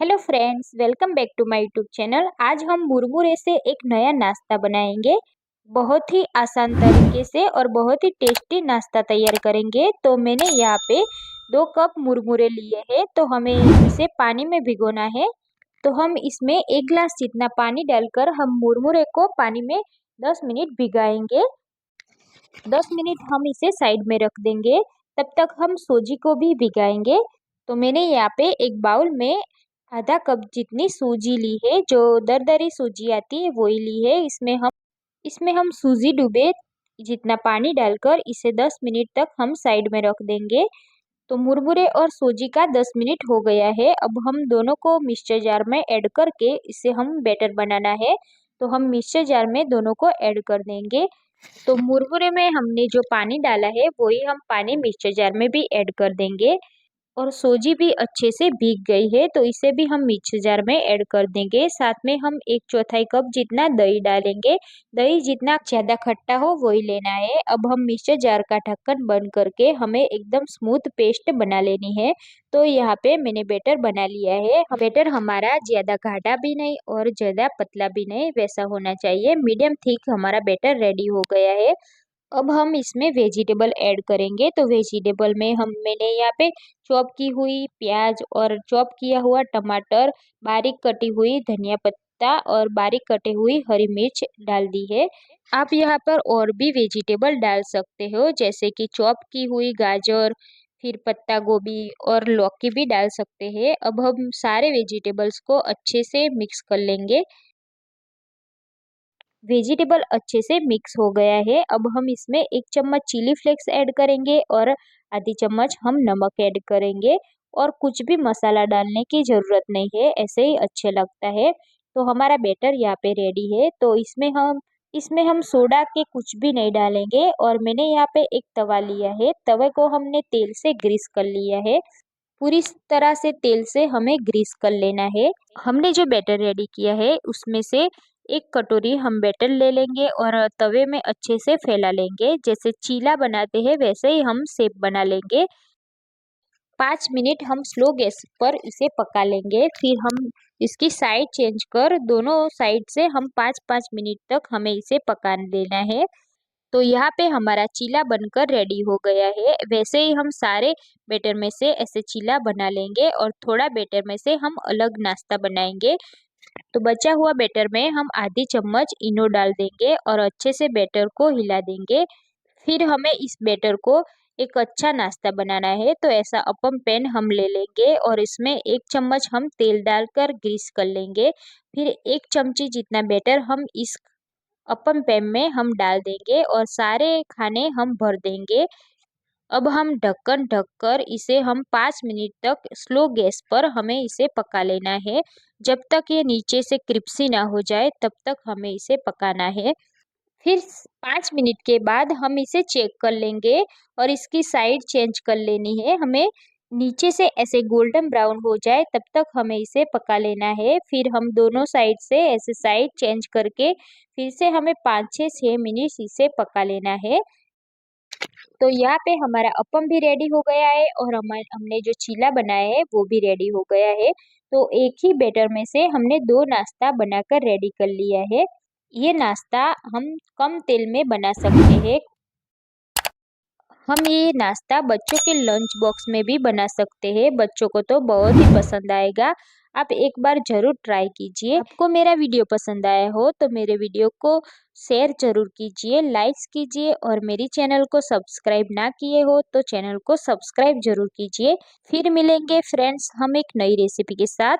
Hello friends, welcome back to my YouTube channel. आज हम मुरमुरे से एक नया नाश्ता बनाएंगे। बहुत ही आसान तरीके से और बहुत ही टेस्टी नाश्ता तैयार करेंगे। तो मैंने यहाँ पे 2 कप मुरमुरे लिए हैं। तो हमें इसे पानी में भिगोना है। तो हम इसमें 1 गिलास जितना पानी डालकर हम मुरमुरे को पानी में 10 मिनट भिगाएंगे। 10 मिनट हम इसे साइड में रख देंगे। तब तक हम सूजी को भी भिगाएंगे। तो मैंने यहाँ पे एक बाउल में आधा कप जितनी सूजी ली है, जो दरदरी सूजी आती है वही ली है। इसमें हम सूजी डूबे जितना पानी डालकर इसे 10 मिनट तक हम साइड में रख देंगे। तो मुरमुरे और सूजी का 10 मिनट हो गया है। अब हम दोनों को मिक्सचर जार में ऐड करके इसे हम बैटर बनाना है। तो हम मिक्सचर जार में दोनों को ऐड कर देंगे। तो मुरमुरे में हमने जो पानी डाला है वही हम पानी मिक्सचर जार में भी ऐड कर देंगे। और सूजी भी अच्छे से भीग गई है, तो इसे भी हम मिक्सर जार में ऐड कर देंगे। साथ में हम 1/4 कप जितना दही डालेंगे। दही जितना ज्यादा खट्टा हो वही लेना है। अब हम मिक्सर जार का ढक्कन बंद करके हमें एकदम स्मूथ पेस्ट बना लेनी है। तो यहाँ पे मैंने बैटर बना लिया है। बैटर हमारा ज्यादा गाढ़ा भी नहीं और ज्यादा पतला भी नहीं, वैसा होना चाहिए। मीडियम थिक हमारा बैटर रेडी हो गया है। अब हम इसमें वेजिटेबल ऐड करेंगे। तो वेजिटेबल में मैंने यहाँ पे चॉप की हुई प्याज और चॉप किया हुआ टमाटर, बारीक कटी हुई धनिया पत्ता और बारीक कटी हुई हरी मिर्च डाल दी है। आप यहाँ पर और भी वेजिटेबल डाल सकते हो, जैसे कि चॉप की हुई गाजर, फिर पत्ता गोभी और लौकी भी डाल सकते हैं। अब हम सारे वेजिटेबल्स को अच्छे से मिक्स कर लेंगे। वेजिटेबल अच्छे से मिक्स हो गया है। अब हम इसमें 1 चम्मच चिली फ्लेक्स ऐड करेंगे और आधी चम्मच हम नमक ऐड करेंगे। और कुछ भी मसाला डालने की ज़रूरत नहीं है, ऐसे ही अच्छे लगता है। तो हमारा बैटर यहाँ पे रेडी है। तो इसमें हम सोडा के कुछ भी नहीं डालेंगे। और मैंने यहाँ पे एक तवा लिया है। तवे को हमने तेल से ग्रीस कर लिया है। पूरी तरह से तेल से हमें ग्रीस कर लेना है। हमने जो बैटर रेडी किया है उसमें से एक कटोरी हम बैटर ले लेंगे और तवे में अच्छे से फैला लेंगे। जैसे चीला बनाते हैं वैसे ही हम शेप बना लेंगे। 5 मिनट हम स्लो गैस पर इसे पका लेंगे। फिर हम इसकी साइड चेंज कर दोनों साइड से हम 5-5 मिनट तक हमें इसे पका लेना है। तो यहाँ पे हमारा चीला बनकर रेडी हो गया है। वैसे ही हम सारे बैटर में से ऐसे चीला बना लेंगे और थोड़ा बैटर में से हम अलग नाश्ता बनाएंगे। तो बचा हुआ बैटर में हम आधी चम्मच इनो डाल देंगे और अच्छे से बैटर को हिला देंगे। फिर हमें इस बैटर को एक अच्छा नाश्ता बनाना है। तो ऐसा अपम पैन हम ले लेंगे और इसमें 1 चम्मच हम तेल डालकर ग्रीस कर लेंगे। फिर 1 चमची जितना बैटर हम इस अपम पैन में हम डाल देंगे और सारे खाने हम भर देंगे। अब हम ढक्कन ढककर इसे हम 5 मिनट तक स्लो गैस पर हमें इसे पका लेना है। जब तक ये नीचे से क्रिस्पी ना हो जाए तब तक हमें इसे पकाना है। फिर 5 मिनट के बाद हम इसे चेक कर लेंगे और इसकी साइड चेंज कर लेनी है हमें। नीचे से ऐसे गोल्डन ब्राउन हो जाए तब तक हमें इसे पका लेना है। फिर हम दोनों साइड से ऐसे साइड चेंज करके फिर से हमें 5 से 6 मिनट इसे पका लेना है। तो यहाँ पे हमारा अपम भी रेडी हो गया है और हमने जो चीला बनाया है वो भी रेडी हो गया है। तो एक ही बैटर में से हमने 2 नाश्ता बनाकर रेडी कर लिया है। ये नाश्ता हम कम तेल में बना सकते हैं। हम ये नाश्ता बच्चों के लंच बॉक्स में भी बना सकते हैं। बच्चों को तो बहुत ही पसंद आएगा। आप एक बार जरूर ट्राई कीजिए। आपको मेरा वीडियो पसंद आया हो तो मेरे वीडियो को शेयर जरूर कीजिए, लाइक्स कीजिए और मेरी चैनल को सब्सक्राइब ना किए हो तो चैनल को सब्सक्राइब जरूर कीजिए। फिर मिलेंगे फ्रेंड्स हम एक नई रेसिपी के साथ।